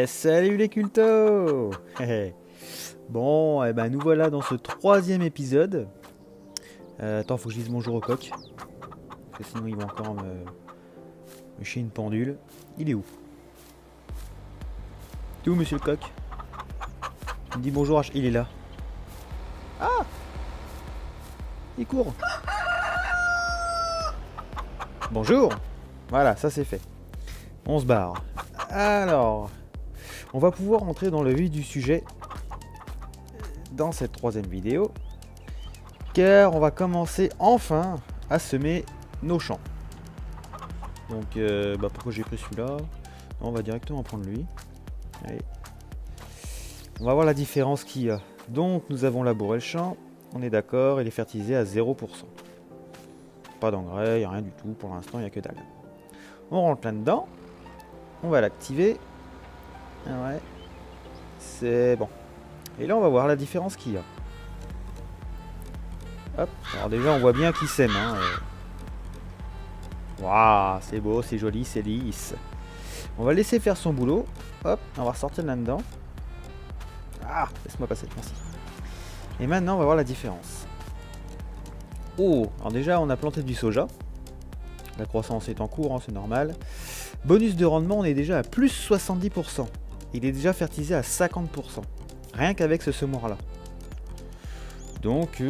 Salut les cultos. Bon, et ben nous voilà dans ce troisième épisode. Attends, faut que je dise bonjour au coq. Parce que sinon il va encore me chier une pendule. Il est où? T'es où monsieur le coq? Il me dit bonjour, il est là. Ah, il court. Bonjour. Voilà, ça c'est fait. On se barre. Alors, on va pouvoir entrer dans le vif du sujet dans cette troisième vidéo, car on va commencer enfin à semer nos champs. Donc, pourquoi j'ai pris celui-là? On va directement prendre lui. Allez. On va voir la différence qu'il y a. Donc, nous avons labouré le champ, on est d'accord, il est fertilisé à 0%. Pas d'engrais, il n'y a rien du tout, pour l'instant il n'y a que dalle. On rentre là-dedans, on va l'activer. Ouais, c'est bon. Et là on va voir la différence qu'il y a. Hop, alors déjà on voit bien qu'il sème. Waouh, c'est beau, c'est joli, c'est lisse. On va laisser faire son boulot. Hop, on va ressortir de là-dedans. Ah, laisse-moi passer, merci. Et maintenant on va voir la différence. Oh, alors déjà on a planté du soja. La croissance est en cours, hein, c'est normal. Bonus de rendement, on est déjà à plus 70%. Il est déjà fertilisé à 50%. Rien qu'avec ce semoir là. Donc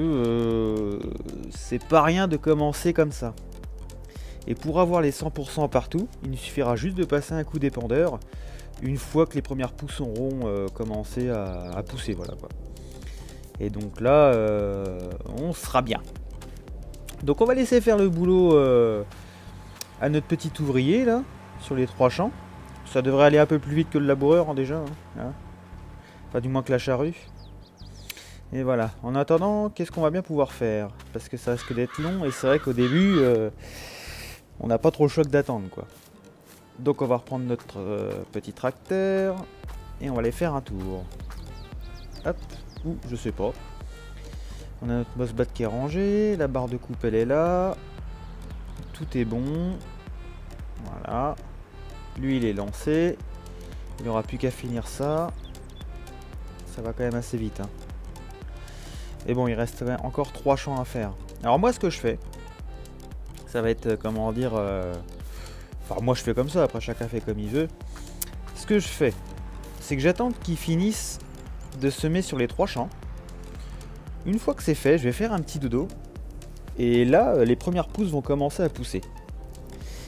c'est pas rien de commencer comme ça. Et pour avoir les 100% partout, il nous suffira juste de passer un coup d'épandeur une fois que les premières pousses auront commencé à pousser, voilà quoi. Et donc là, on sera bien. Donc on va laisser faire le boulot à notre petit ouvrier là, sur les 3 champs. Ça devrait aller un peu plus vite que le laboureur déjà. Hein. Enfin du moins que la charrue. Et voilà. En attendant, qu'est-ce qu'on va bien pouvoir faire? Parce que ça risque d'être long et c'est vrai qu'au début, on n'a pas trop le choix d'attendre quoi. Donc on va reprendre notre petit tracteur et on va aller faire un tour. Hop, ou je sais pas. On a notre boss bat qui est rangé, la barre de coupe elle est là. Tout est bon. Voilà. Lui il est lancé. Il n'aura plus qu'à finir ça. Ça va quand même assez vite. Hein. Et bon, il reste encore 3 champs à faire. Alors moi ce que je fais, ça va être comment dire... Enfin moi je fais comme ça, après chacun fait comme il veut. Ce que je fais, c'est que j'attends qu'ils finissent de semer sur les 3 champs. Une fois que c'est fait, je vais faire un petit dodo. Et là, les premières pousses vont commencer à pousser.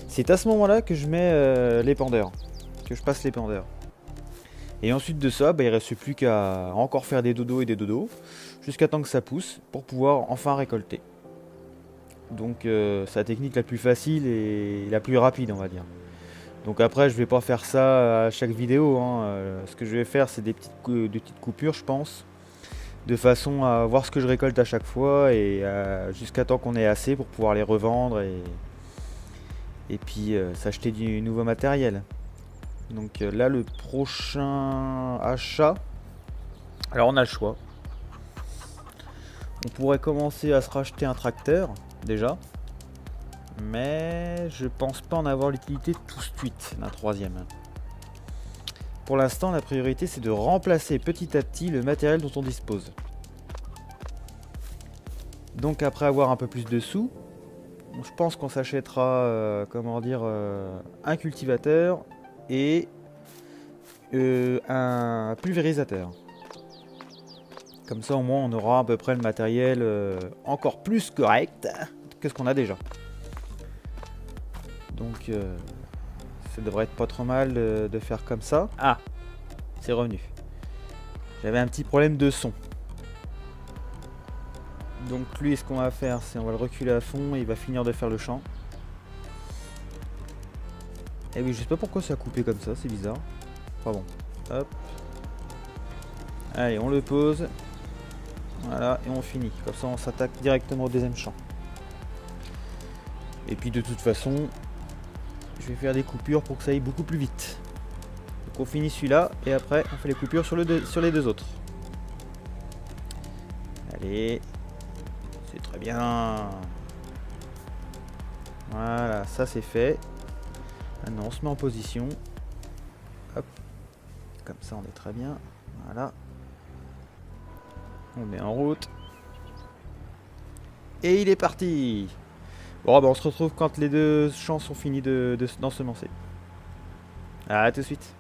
C'est à ce moment-là que je mets l'épandeur. Que je passe l'épandeur. Et ensuite de ça, il ne reste plus qu'à encore faire des dodos et des dodos. Jusqu'à temps que ça pousse pour pouvoir enfin récolter. Donc c'est la technique la plus facile et la plus rapide on va dire. Donc après je vais pas faire ça à chaque vidéo. Ce que je vais faire c'est des petites coupures je pense. De façon à voir ce que je récolte à chaque fois et jusqu'à temps qu'on ait assez pour pouvoir les revendre et puis s'acheter du nouveau matériel. Donc là le prochain achat, alors on a le choix. On pourrait commencer à se racheter un tracteur déjà, mais je pense pas en avoir l'utilité tout de suite d'un troisième. Pour l'instant la priorité c'est de remplacer petit à petit le matériel dont on dispose. Donc après avoir un peu plus de sous, je pense qu'on s'achètera un cultivateur et un pulvérisateur. Comme ça au moins on aura à peu près le matériel encore plus correct que ce qu'on a déjà. Donc ça devrait être pas trop mal de faire comme ça. Ah, c'est revenu. J'avais un petit problème de son. Donc lui ce qu'on va faire c'est on va le reculer à fond et il va finir de faire le champ. Et oui je sais pas pourquoi ça a coupé comme ça, c'est bizarre. Enfin bon, hop. Allez on le pose. Voilà, et on finit. Comme ça, on s'attaque directement au deuxième champ. Et puis, de toute façon, je vais faire des coupures pour que ça aille beaucoup plus vite. Donc, on finit celui-là, et après, on fait les coupures sur les 2 autres. Allez. C'est très bien. Voilà, ça c'est fait. Maintenant, on se met en position. Hop. comme ça on est très bien. Voilà. On est en route. Et il est parti. Bon, bah on se retrouve quand les deux champs sont finis d'ensemencer. À tout de suite.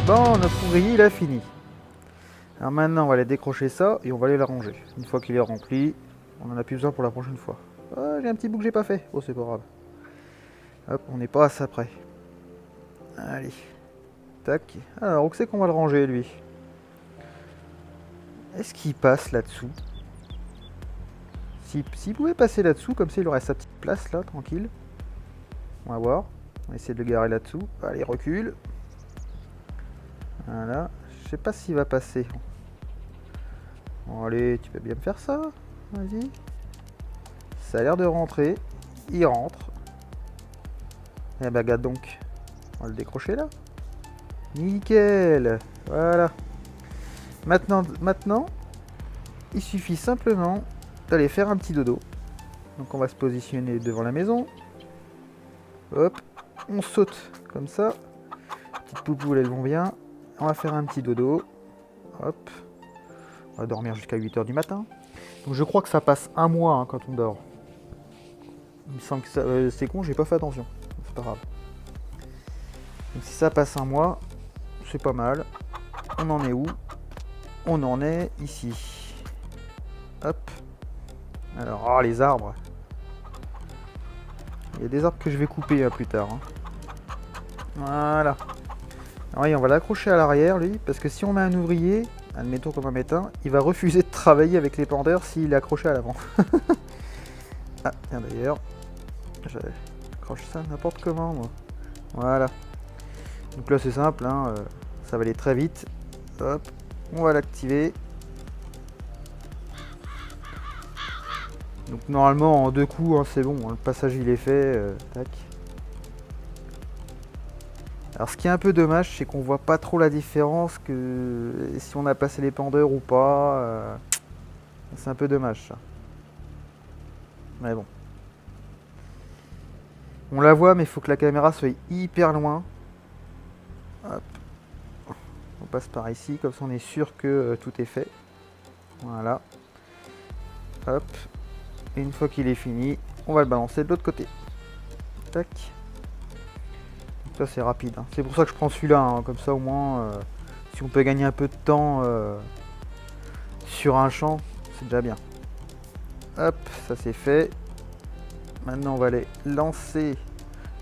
Bon, notre ouvrier il a fini. Alors maintenant on va aller décrocher ça et on va aller la ranger. Une fois qu'il est rempli, on en a plus besoin pour la prochaine fois. Ah, j'ai un petit bout que j'ai pas fait. Oh c'est pas grave. Hop, on n'est pas à ça près. Allez. Tac. Alors où c'est qu'on va le ranger lui? Est-ce qu'il passe là-dessous? S'il pouvait passer là-dessous, comme ça il aurait sa petite place là, tranquille. On va voir. On va essayer de le garer là-dessous. Allez, recule. Voilà. Je sais pas s'il va passer. Bon, allez, tu peux bien me faire ça. Vas-y. Ça a l'air de rentrer. Il rentre. Eh ben, regarde donc. On va le décrocher là. Nickel. Voilà. Maintenant, il suffit simplement d'aller faire un petit dodo. Donc on va se positionner devant la maison. Hop. On saute comme ça. Petites poupoules, elles vont bien. On va faire un petit dodo. Hop. On va dormir jusqu'à 8 h du matin. Donc je crois que ça passe un mois hein, quand on dort. Il me semble que c'est con, j'ai pas fait attention. C'est pas grave. Donc si ça passe un mois, c'est pas mal. On en est où? On en est ici. Hop. Alors, oh, les arbres. Il y a des arbres que je vais couper plus tard. Hein. Voilà. Alors, oui, on va l'accrocher à l'arrière, lui, parce que si on met un ouvrier, admettons qu'on en met un, il va refuser de travailler avec les pendeurs s'il est accroché à l'avant. Ah, tiens d'ailleurs, j'accroche ça n'importe comment, moi. Voilà. Donc là, c'est simple, hein, ça va aller très vite. Hop, on va l'activer. Donc normalement, en 2 coups, hein, c'est bon, hein, le passage il est fait. Tac. Alors ce qui est un peu dommage, c'est qu'on voit pas trop la différence que si on a passé les pendeurs ou pas. C'est un peu dommage ça. Mais bon. On la voit mais il faut que la caméra soit hyper loin. Hop. On passe par ici, comme ça on est sûr que tout est fait. Voilà. Hop. Et une fois qu'il est fini, on va le balancer de l'autre côté. Tac. Ça c'est rapide, hein. C'est pour ça que je prends celui-là, hein. Comme ça au moins, si on peut gagner un peu de temps sur un champ, c'est déjà bien. Hop, ça c'est fait. Maintenant on va aller lancer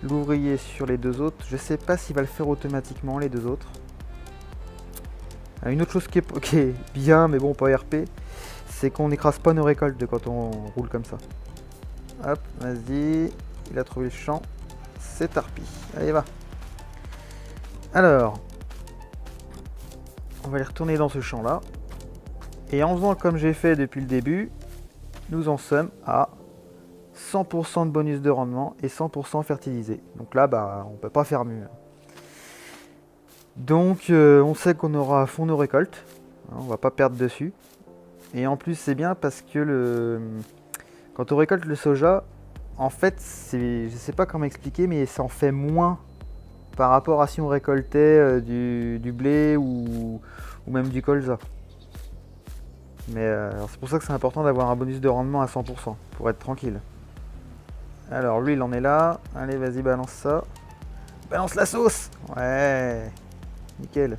l'ouvrier sur les deux autres. Je sais pas s'il va le faire automatiquement les deux autres. Une autre chose qui est bien, mais bon, pas RP, c'est qu'on n'écrase pas nos récoltes quand on roule comme ça. Hop, vas-y. Il a trouvé le champ. C'est Tarpi. Allez, va. Alors, on va aller retourner dans ce champ-là. Et en faisant comme j'ai fait depuis le début, nous en sommes à 100% de bonus de rendement et 100% fertilisé. Donc là, bah, on peut pas faire mieux. Donc on sait qu'on aura à fond nos récoltes, on va pas perdre dessus. Et en plus c'est bien parce que quand on récolte le soja, en fait je sais pas comment expliquer, mais ça en fait moins par rapport à si on récoltait du blé ou même du colza. Mais c'est pour ça que c'est important d'avoir un bonus de rendement à 100% pour être tranquille. Alors lui il en est là, allez vas-y balance ça. Balance la sauce. Ouais. Nickel.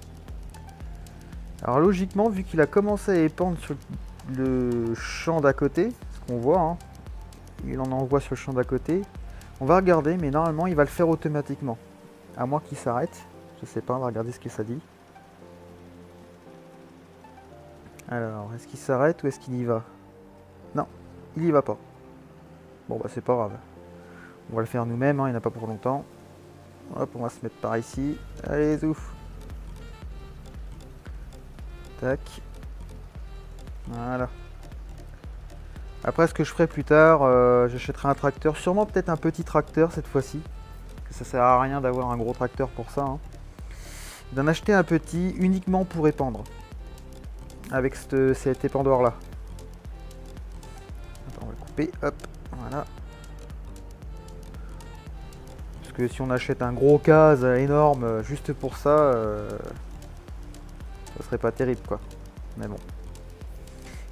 Alors logiquement, vu qu'il a commencé à épandre sur le champ d'à côté, ce qu'on voit, hein, il en envoie sur le champ d'à côté, on va regarder, mais normalement il va le faire automatiquement. À moins qu'il s'arrête. Je sais pas, on va regarder ce que ça dit. Alors, est-ce qu'il s'arrête ou est-ce qu'il y va? Non, il y va pas. Bon bah c'est pas grave. On va le faire nous-mêmes, hein, il n'y en a pas pour longtemps. Hop, on va se mettre par ici. Allez, zouf. Tac. Voilà. Après, ce que je ferai plus tard, j'achèterai un tracteur. Sûrement peut-être un petit tracteur cette fois-ci. Ça sert à rien d'avoir un gros tracteur pour ça. Hein. D'en acheter un petit uniquement pour épandre. Avec cet épandoir là. Attends, on va le couper. Hop. Voilà. Parce que si on achète un gros case énorme juste pour ça, ça serait pas terrible quoi. Mais bon.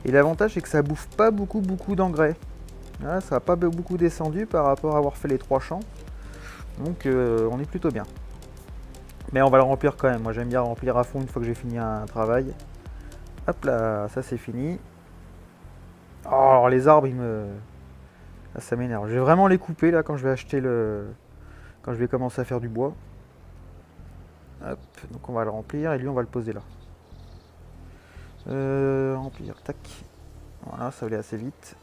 Et l'avantage c'est que ça bouffe pas beaucoup d'engrais. Là, ça n'a pas beaucoup descendu par rapport à avoir fait les 3 champs. Donc on est plutôt bien. Mais on va le remplir quand même. Moi j'aime bien remplir à fond une fois que j'ai fini un travail. Hop là, ça c'est fini. Oh, alors les arbres, là, ça m'énerve. Je vais vraiment les couper là quand je vais acheter quand je vais commencer à faire du bois. Hop, donc on va le remplir et lui on va le poser là. Remplir, tac. Voilà, ça va aller assez vite.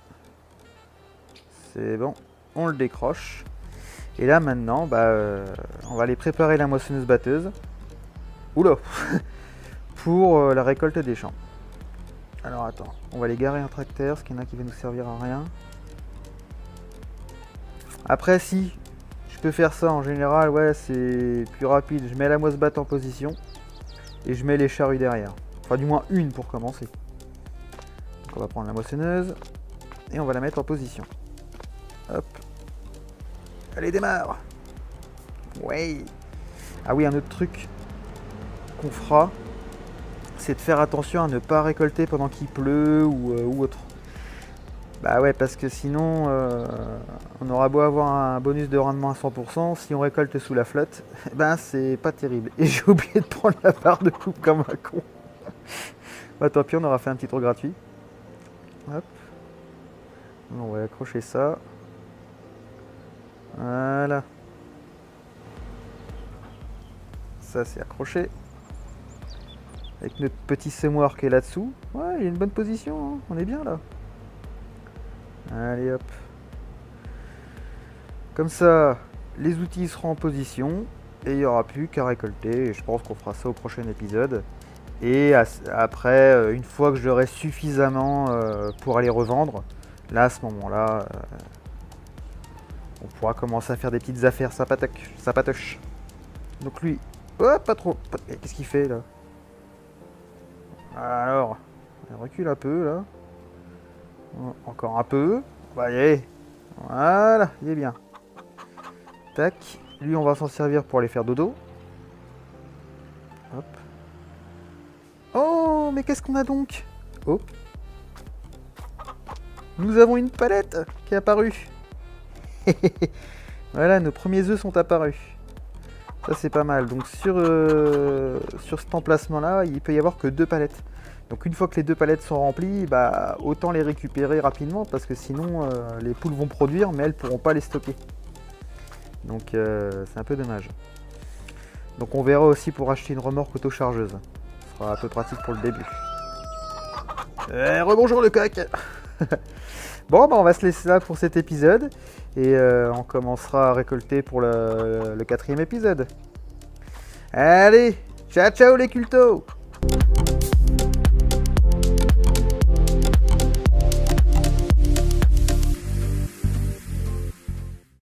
C'est bon, on le décroche. Et là maintenant, on va aller préparer la moissonneuse batteuse. Oula pour la récolte des champs. Alors attends, on va aller garer un tracteur, parce qu'il y en a qui va nous servir à rien. Après si, je peux faire ça en général, ouais c'est plus rapide. Je mets la moisse batte en position et je mets les charrues derrière. Enfin du moins une pour commencer. Donc on va prendre la moissonneuse et on va la mettre en position. Hop. Allez démarre. Ouais. Ah oui, un autre truc qu'on fera, c'est de faire attention à ne pas récolter pendant qu'il pleut ou autre. Bah ouais, parce que sinon, on aura beau avoir un bonus de rendement à 100%, si on récolte sous la flotte, ben c'est pas terrible. Et j'ai oublié de prendre la barre de coupe comme un con. Bah tant pis, on aura fait un petit tour gratuit. Hop. On va accrocher ça. Voilà. Ça c'est accroché. Avec notre petit semoir qui est là-dessous. Ouais, il y a une bonne position, hein. On est bien là. Allez hop. Comme ça, les outils seront en position et il n'y aura plus qu'à récolter. Et je pense qu'on fera ça au prochain épisode. Et après, une fois que je l'aurai suffisamment pour aller revendre, là à ce moment-là, on pourra commencer à faire des petites affaires sympatoches. Donc lui, oh, pas trop. Qu'est-ce qu'il fait là? Alors, on recule un peu là. Encore un peu. Bah, allez. Voilà, il est bien. Tac. Lui, on va s'en servir pour aller faire dodo. Hop. Oh, mais qu'est-ce qu'on a donc? Oh. Nous avons une palette qui est apparue. Voilà, nos premiers œufs sont apparus. Ça c'est pas mal. Donc sur cet emplacement là, il peut y avoir que 2 palettes. Donc une fois que les 2 palettes sont remplies, bah autant les récupérer rapidement parce que sinon les poules vont produire mais elles pourront pas les stocker. Donc c'est un peu dommage. Donc on verra aussi pour acheter une remorque auto-chargeuse. Ce sera un peu pratique pour le début. Rebonjour le coq. Bon bah on va se laisser là pour cet épisode. Et on commencera à récolter pour le 4e épisode. Allez, ciao ciao les cultos.